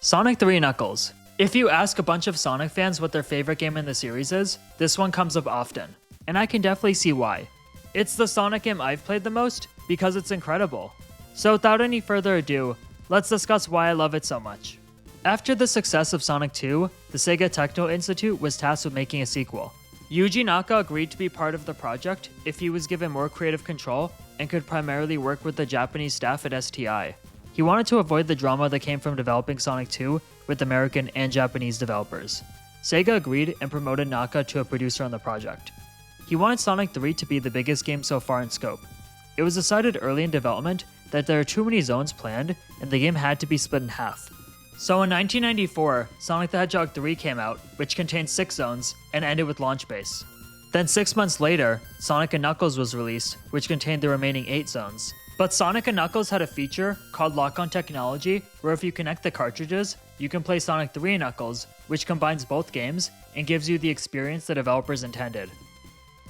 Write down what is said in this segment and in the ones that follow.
Sonic 3 Knuckles. If you ask a bunch of Sonic fans what their favorite game in the series is, this one comes up often, and I can definitely see why. It's the Sonic game I've played the most because it's incredible. So without any further ado, let's discuss why I love it so much. After the success of Sonic 2, the Sega Techno Institute was tasked with making a sequel. Yuji Naka agreed to be part of the project if he was given more creative control and could primarily work with the Japanese staff at STI. He wanted to avoid the drama that came from developing Sonic 2 with American and Japanese developers. Sega agreed and promoted Naka to a producer on the project. He wanted Sonic 3 to be the biggest game so far in scope. It was decided early in development that there are too many zones planned and the game had to be split in half. So in 1994, Sonic the Hedgehog 3 came out, which contained 6 zones and ended with Launch Base. Then 6 months later, Sonic & Knuckles was released, which contained the remaining 8 zones. But Sonic & Knuckles had a feature called Lock-On Technology, where if you connect the cartridges, you can play Sonic 3 & Knuckles, which combines both games and gives you the experience the developers intended.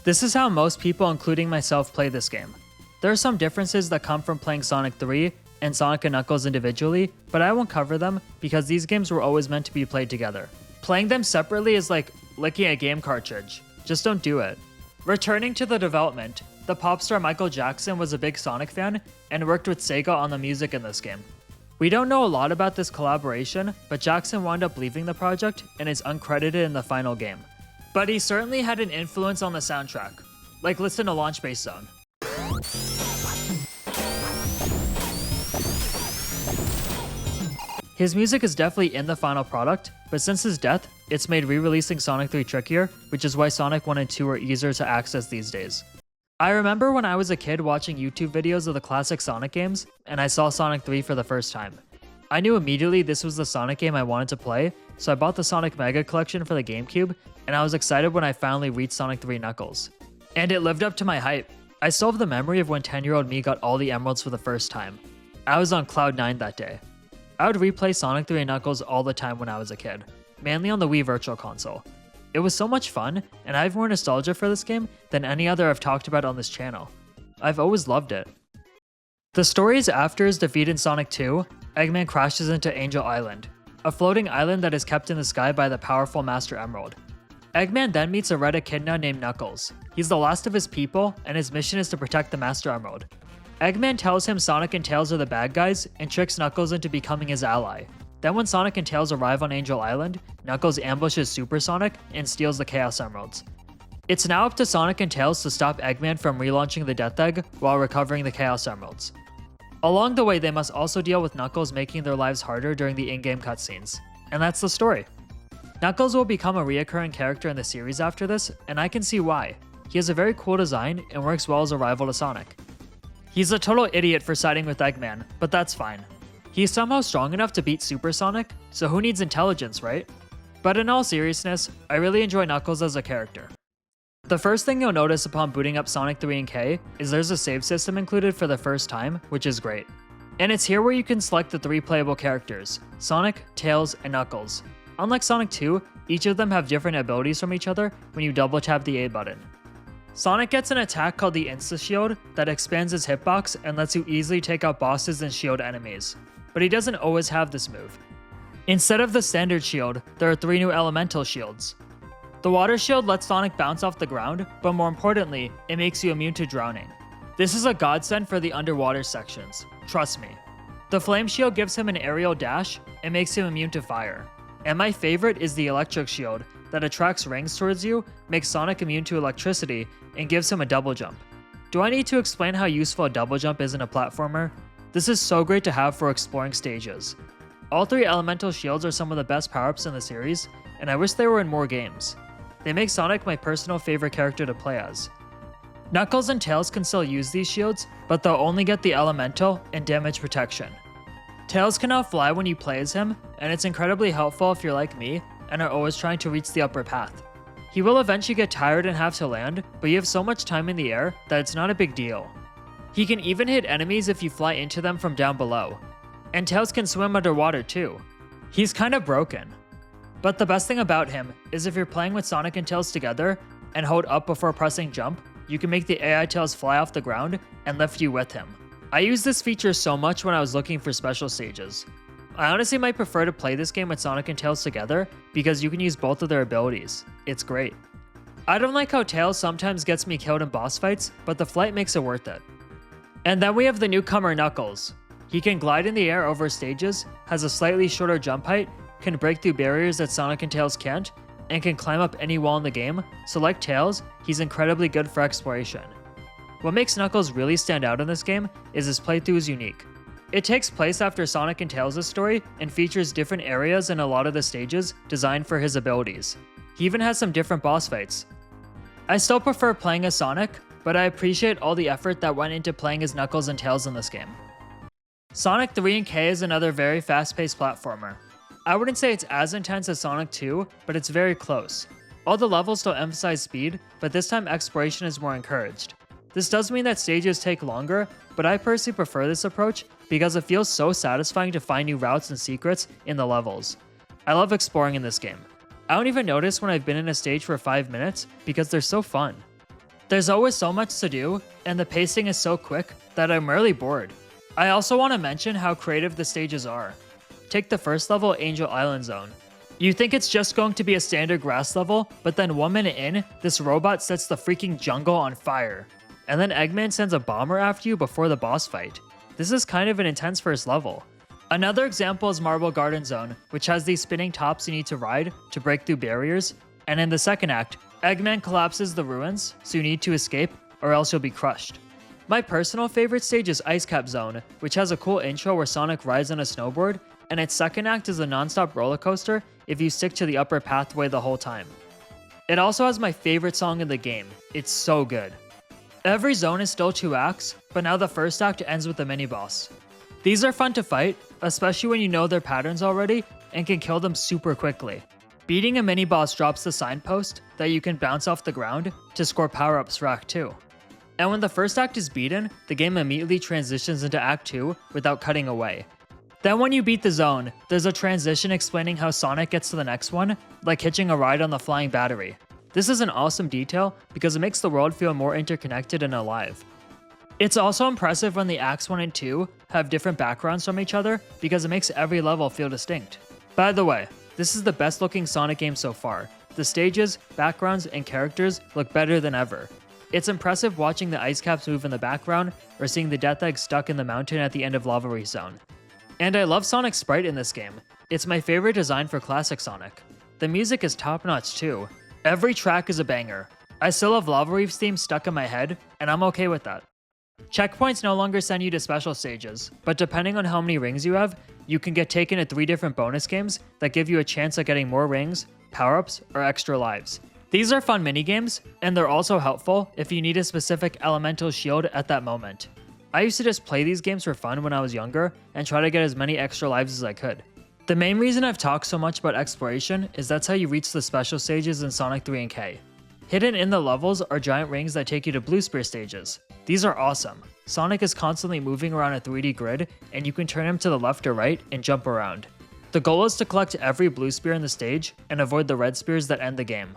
This is how most people, including myself, play this game. There are some differences that come from playing Sonic 3 and Sonic & Knuckles individually, but I won't cover them because these games were always meant to be played together. Playing them separately is like licking a game cartridge. Just don't do it. Returning to the development, the pop star Michael Jackson was a big Sonic fan and worked with Sega on the music in this game. We don't know a lot about this collaboration, but Jackson wound up leaving the project and is uncredited in the final game. But he certainly had an influence on the soundtrack. Like listen to Launch Base Zone. His music is definitely in the final product, but since his death, it's made re-releasing Sonic 3 trickier, which is why Sonic 1 and 2 are easier to access these days. I remember when I was a kid watching YouTube videos of the classic Sonic games, and I saw Sonic 3 for the first time. I knew immediately this was the Sonic game I wanted to play, so I bought the Sonic Mega Collection for the GameCube, and I was excited when I finally reached Sonic 3 Knuckles. And it lived up to my hype. I still have the memory of when 10-year-old me got all the emeralds for the first time. I was on cloud 9 that day. I would replay Sonic 3 Knuckles all the time when I was a kid, mainly on the Wii Virtual Console. It was so much fun, and I have more nostalgia for this game than any other I've talked about on this channel. I've always loved it. The story is after his defeat in Sonic 2, Eggman crashes into Angel Island, a floating island that is kept in the sky by the powerful Master Emerald. Eggman then meets a red echidna named Knuckles. He's the last of his people, and his mission is to protect the Master Emerald. Eggman tells him Sonic and Tails are the bad guys and tricks Knuckles into becoming his ally. Then when Sonic and Tails arrive on Angel Island, Knuckles ambushes Super Sonic and steals the Chaos Emeralds. It's now up to Sonic and Tails to stop Eggman from relaunching the Death Egg while recovering the Chaos Emeralds. Along the way, they must also deal with Knuckles making their lives harder during the in-game cutscenes. And that's the story. Knuckles will become a reoccurring character in the series after this, and I can see why. He has a very cool design and works well as a rival to Sonic. He's a total idiot for siding with Eggman, but that's fine. He's somehow strong enough to beat Super Sonic, so who needs intelligence, right? But in all seriousness, I really enjoy Knuckles as a character. The first thing you'll notice upon booting up Sonic 3 and K is there's a save system included for the first time, which is great. And it's here where you can select the 3 playable characters, Sonic, Tails, and Knuckles. Unlike Sonic 2, each of them have different abilities from each other when you double tap the A button. Sonic gets an attack called the Insta-Shield that expands his hitbox and lets you easily take out bosses and shield enemies. But he doesn't always have this move. Instead of the standard shield, there are 3 new elemental shields. The water shield lets Sonic bounce off the ground, but more importantly, it makes you immune to drowning. This is a godsend for the underwater sections, trust me. The flame shield gives him an aerial dash and makes him immune to fire. And my favorite is the electric shield that attracts rings towards you, makes Sonic immune to electricity, and gives him a double jump. Do I need to explain how useful a double jump is in a platformer? This is so great to have for exploring stages. All 3 elemental shields are some of the best power-ups in the series, and I wish they were in more games. They make Sonic my personal favorite character to play as. Knuckles and Tails can still use these shields, but they'll only get the elemental and damage protection. Tails can now fly when you play as him, and it's incredibly helpful if you're like me and are always trying to reach the upper path. He will eventually get tired and have to land, but you have so much time in the air that it's not a big deal. He can even hit enemies if you fly into them from down below. And Tails can swim underwater too. He's kind of broken. But the best thing about him is if you're playing with Sonic and Tails together and hold up before pressing jump, you can make the AI Tails fly off the ground and lift you with him. I used this feature so much when I was looking for special stages. I honestly might prefer to play this game with Sonic and Tails together because you can use both of their abilities. It's great. I don't like how Tails sometimes gets me killed in boss fights, but the flight makes it worth it. And then we have the newcomer Knuckles. He can glide in the air over stages, has a slightly shorter jump height, can break through barriers that Sonic and Tails can't, and can climb up any wall in the game, so like Tails, he's incredibly good for exploration. What makes Knuckles really stand out in this game is his playthrough is unique. It takes place after Sonic and Tails' story and features different areas in a lot of the stages designed for his abilities. He even has some different boss fights. I still prefer playing as Sonic, but I appreciate all the effort that went into playing as Knuckles and Tails in this game. Sonic 3 and K is another very fast-paced platformer. I wouldn't say it's as intense as Sonic 2, but it's very close. All the levels still emphasize speed, but this time exploration is more encouraged. This does mean that stages take longer, but I personally prefer this approach because it feels so satisfying to find new routes and secrets in the levels. I love exploring in this game. I don't even notice when I've been in a stage for 5 minutes because they're so fun. There's always so much to do, and the pacing is so quick that I'm rarely bored. I also want to mention how creative the stages are. Take the first level, Angel Island Zone. You think it's just going to be a standard grass level, but then 1 minute in, this robot sets the freaking jungle on fire. And then Eggman sends a bomber after you before the boss fight. This is kind of an intense first level. Another example is Marble Garden Zone, which has these spinning tops you need to ride to break through barriers, and in the second act, Eggman collapses the ruins, so you need to escape or else you'll be crushed. My personal favorite stage is Ice Cap Zone, which has a cool intro where Sonic rides on a snowboard, and its second act is a non-stop roller coaster if you stick to the upper pathway the whole time. It also has my favorite song in the game. It's so good. Every zone is still 2 acts, but now the first act ends with the mini-boss. These are fun to fight, especially when you know their patterns already and can kill them super quickly. Beating a mini-boss drops the signpost that you can bounce off the ground to score power-ups for Act 2. And when the first act is beaten, the game immediately transitions into Act 2 without cutting away. Then when you beat the zone, there's a transition explaining how Sonic gets to the next one, like hitching a ride on the flying battery. This is an awesome detail because it makes the world feel more interconnected and alive. It's also impressive when the acts 1 and 2 have different backgrounds from each other because it makes every level feel distinct. By the way, this is the best looking Sonic game so far. The stages, backgrounds, and characters look better than ever. It's impressive watching the ice caps move in the background or seeing the Death Egg stuck in the mountain at the end of Lava Reef Zone. And I love Sonic's sprite in this game. It's my favorite design for classic Sonic. The music is top notch too. Every track is a banger. I still have Lava Reef's theme stuck in my head, and I'm okay with that. Checkpoints no longer send you to special stages, but depending on how many rings you have, you can get taken to 3 different bonus games that give you a chance at getting more rings, power-ups, or extra lives. These are fun minigames, and they're also helpful if you need a specific elemental shield at that moment. I used to just play these games for fun when I was younger and try to get as many extra lives as I could. The main reason I've talked so much about exploration is that's how you reach the special stages in Sonic 3 and K. Hidden in the levels are giant rings that take you to Blue Spear stages. These are awesome. Sonic is constantly moving around a 3D grid, and you can turn him to the left or right and jump around. The goal is to collect every blue spear in the stage and avoid the red spears that end the game.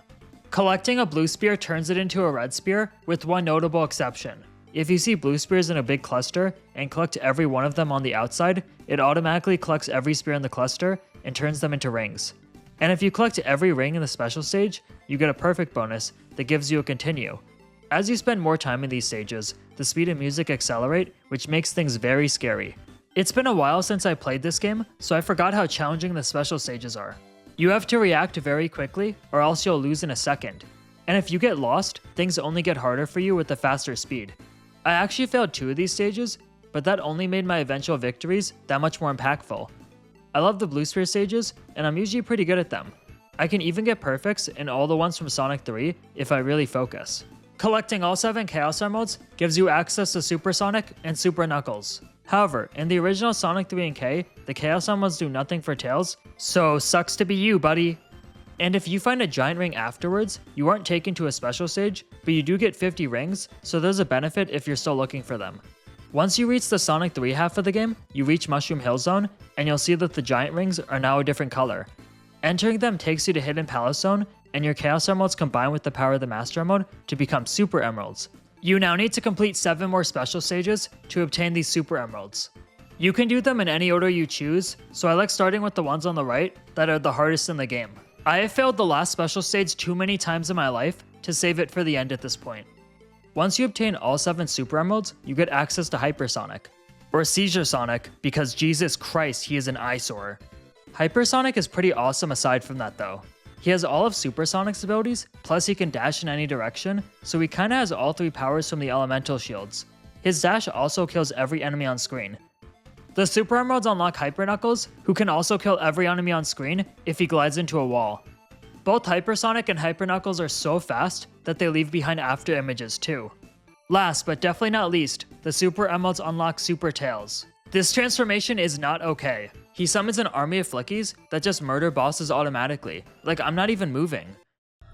Collecting a blue spear turns it into a red spear, with one notable exception. If you see blue spears in a big cluster and collect every one of them on the outside, it automatically collects every spear in the cluster and turns them into rings. And if you collect every ring in the special stage, you get a perfect bonus that gives you a continue. As you spend more time in these stages, the speed and music accelerate, which makes things very scary. It's been a while since I played this game, so I forgot how challenging the special stages are. You have to react very quickly, or else you'll lose in a second. And if you get lost, things only get harder for you with the faster speed. I actually failed 2 of these stages, but that only made my eventual victories that much more impactful. I love the Blue Spear stages, and I'm usually pretty good at them. I can even get perfects in all the ones from Sonic 3 if I really focus. Collecting all 7 Chaos Emeralds gives you access to Super Sonic and Super Knuckles. However, in the original Sonic 3 and K, the Chaos Emeralds do nothing for Tails, so sucks to be you, buddy. And if you find a giant ring afterwards, you aren't taken to a special stage, but you do get 50 rings, so there's a benefit if you're still looking for them. Once you reach the Sonic 3 half of the game, you reach Mushroom Hill Zone, and you'll see that the giant rings are now a different color. Entering them takes you to Hidden Palace Zone, and your Chaos Emeralds combine with the power of the Master Emerald to become Super Emeralds. You now need to complete 7 more special stages to obtain these Super Emeralds. You can do them in any order you choose, so I like starting with the ones on the right that are the hardest in the game. I have failed the last special stage too many times in my life to save it for the end at this point. Once you obtain all 7 Super Emeralds, you get access to Hypersonic. Or Seizure Sonic, because Jesus Christ, he is an eyesore. Hypersonic is pretty awesome aside from that though. He has all of Supersonic's abilities, plus he can dash in any direction, so he kinda has all 3 powers from the elemental shields. His dash also kills every enemy on screen. The Super Emeralds unlock Hyper Knuckles, who can also kill every enemy on screen if he glides into a wall. Both Hypersonic and Hyper Knuckles are so fast that they leave behind after images too. Last but definitely not least, the Super Emeralds unlock Super Tails. This transformation is not okay. He summons an army of Flickies that just murder bosses automatically, like I'm not even moving.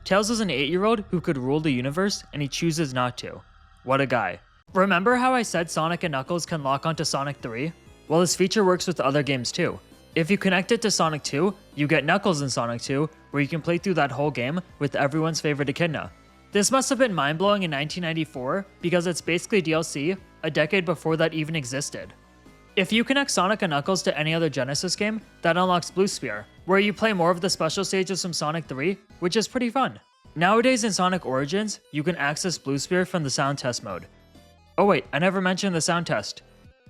Tails is an 8-year-old who could rule the universe and he chooses not to. What a guy. Remember how I said Sonic and Knuckles can lock onto Sonic 3? Well, this feature works with other games too. If you connect it to Sonic 2, you get Knuckles in Sonic 2, where you can play through that whole game with everyone's favorite echidna. This must have been mind-blowing in 1994, because it's basically DLC a decade before that even existed. If you connect Sonic and Knuckles to any other Genesis game, that unlocks Blue Sphere, where you play more of the special stages from Sonic 3, which is pretty fun. Nowadays in Sonic Origins, you can access Blue Sphere from the sound test mode. Oh wait, I never mentioned the sound test.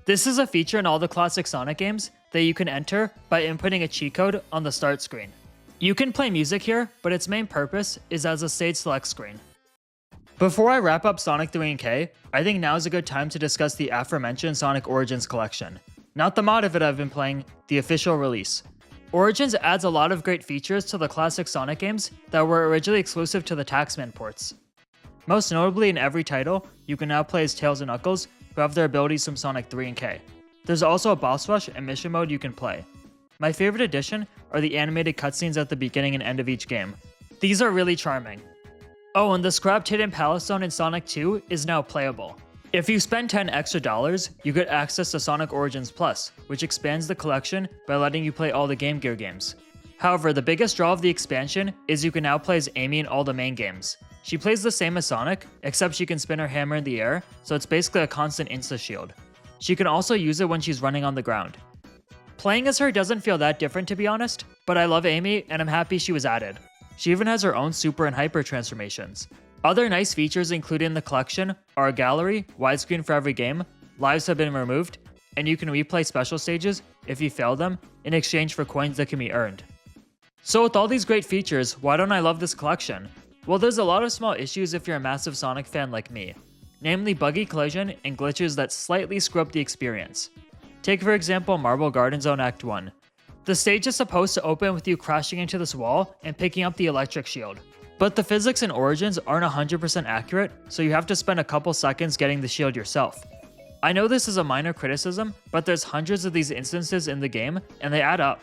This is a feature in all the classic Sonic games that you can enter by inputting a cheat code on the start screen. You can play music here, but its main purpose is as a stage select screen. Before I wrap up Sonic 3 and K, I think now is a good time to discuss the aforementioned Sonic Origins collection. Not the mod of it I've been playing, the official release. Origins adds a lot of great features to the classic Sonic games that were originally exclusive to the Taxman ports. Most notably in every title, you can now play as Tails and Knuckles, who have their abilities from Sonic 3 and K. There's also a boss rush and mission mode you can play. My favorite addition are the animated cutscenes at the beginning and end of each game. These are really charming. Oh, and the scrapped Hidden Palace Zone in Sonic 2 is now playable. If you spend $10 extra, you get access to Sonic Origins Plus, which expands the collection by letting you play all the Game Gear games. However, the biggest draw of the expansion is you can now play as Amy in all the main games. She plays the same as Sonic, except she can spin her hammer in the air, so it's basically a constant insta-shield. She can also use it when she's running on the ground. Playing as her doesn't feel that different to be honest, but I love Amy and I'm happy she was added. She even has her own super and hyper transformations. Other nice features included in the collection are a gallery, widescreen for every game, lives have been removed, and you can replay special stages if you fail them in exchange for coins that can be earned. So with all these great features, why don't I love this collection? Well, there's a lot of small issues if you're a massive Sonic fan like me, namely buggy collision and glitches that slightly screw up the experience. Take for example Marble Garden Zone Act 1. The stage is supposed to open with you crashing into this wall and picking up the electric shield. But the physics in Origins aren't 100% accurate, so you have to spend a couple seconds getting the shield yourself. I know this is a minor criticism, but there's hundreds of these instances in the game, and they add up.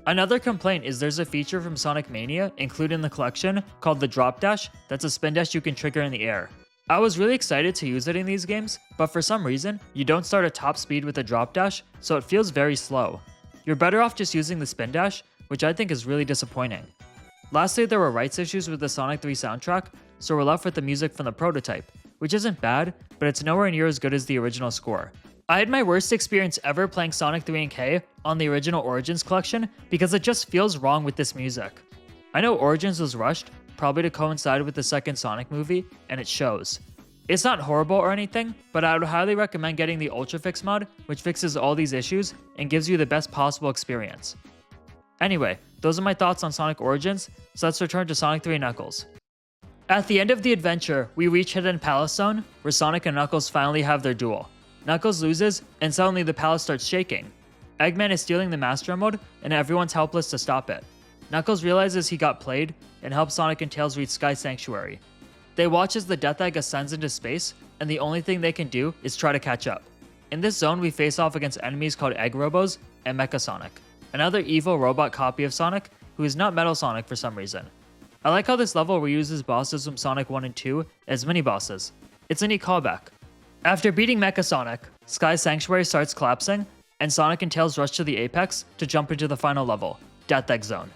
Another complaint is there's a feature from Sonic Mania included in the collection called the Drop Dash that's a spin dash you can trigger in the air. I was really excited to use it in these games, but for some reason, you don't start at top speed with the Drop Dash, so it feels very slow. You're better off just using the spin dash, which I think is really disappointing. Lastly, there were rights issues with the Sonic 3 soundtrack, so we're left with the music from the prototype, which isn't bad, but it's nowhere near as good as the original score. I had my worst experience ever playing Sonic 3 and K on the original Origins collection because it just feels wrong with this music. I know Origins was rushed, probably to coincide with the second Sonic movie, and it shows. It's not horrible or anything, but I would highly recommend getting the Ultrafix mod, which fixes all these issues and gives you the best possible experience. Anyway, those are my thoughts on Sonic Origins, so let's return to Sonic 3 and Knuckles. At the end of the adventure, we reach Hidden Palace Zone, where Sonic and Knuckles finally have their duel. Knuckles loses, and suddenly the palace starts shaking. Eggman is stealing the Master Mode, and everyone's helpless to stop it. Knuckles realizes he got played, and helps Sonic and Tails reach Sky Sanctuary. They watch as the Death Egg ascends into space, and the only thing they can do is try to catch up. In this zone, we face off against enemies called Egg Robos and Mecha Sonic, another evil robot copy of Sonic who is not Metal Sonic for some reason. I like how this level reuses bosses from Sonic 1 and 2 as mini-bosses. It's a neat callback. After beating Mecha Sonic, Sky Sanctuary starts collapsing, and Sonic and Tails rush to the apex to jump into the final level, Death Egg Zone.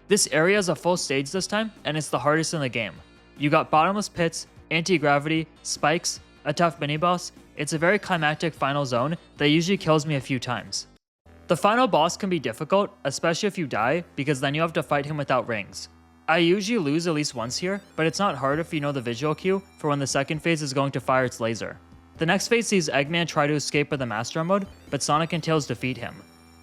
This area is a full stage this time, and it's the hardest in the game. You got bottomless pits, anti-gravity, spikes, a tough mini-boss, It's a very climactic final zone that usually kills me a few times. The final boss can be difficult, especially if you die, because then you have to fight him without rings. I usually lose at least once here, but it's not hard if you know the visual cue for when the second phase is going to fire its laser. The next phase sees Eggman try to escape with the Master Emerald, but Sonic and Tails defeat him.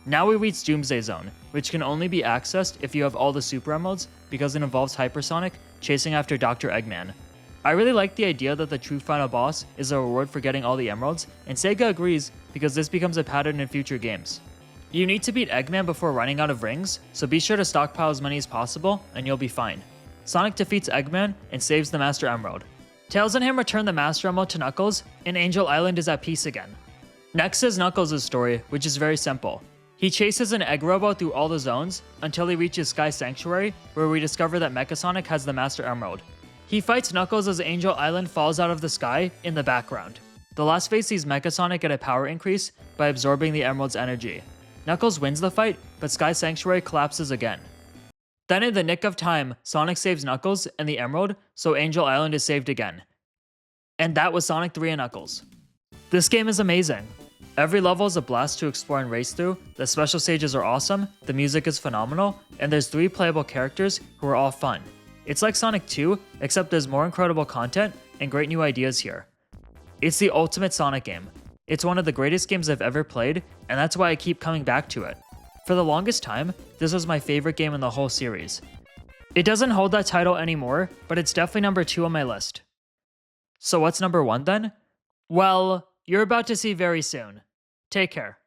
Now we reach Doomsday Zone, which can only be accessed if you have all the Super Emeralds because it involves Hypersonic chasing after Dr. Eggman. I really like the idea that the true final boss is a reward for getting all the emeralds, and Sega agrees because this becomes a pattern in future games. You need to beat Eggman before running out of rings, so be sure to stockpile as many as possible and you'll be fine. Sonic defeats Eggman and saves the Master Emerald. Tails and him return the Master Emerald to Knuckles, and Angel Island is at peace again. Next is Knuckles' story, which is very simple. He chases an egg robo through all the zones until he reaches Sky Sanctuary, where we discover that Mechasonic has the Master Emerald. He fights Knuckles as Angel Island falls out of the sky in the background. The last phase sees Mechasonic get a power increase by absorbing the Emerald's energy. Knuckles wins the fight, but Sky Sanctuary collapses again. Then in the nick of time, Sonic saves Knuckles and the Emerald, so Angel Island is saved again. And that was Sonic 3 and Knuckles. This game is amazing. Every level is a blast to explore and race through, the special stages are awesome, the music is phenomenal, and there's 3 playable characters who are all fun. It's like Sonic 2, except there's more incredible content and great new ideas here. It's the ultimate Sonic game. It's one of the greatest games I've ever played, and that's why I keep coming back to it. For the longest time, this was my favorite game in the whole series. It doesn't hold that title anymore, but it's definitely number 2 on my list. So what's number 1 then? Well, you're about to see very soon. Take care.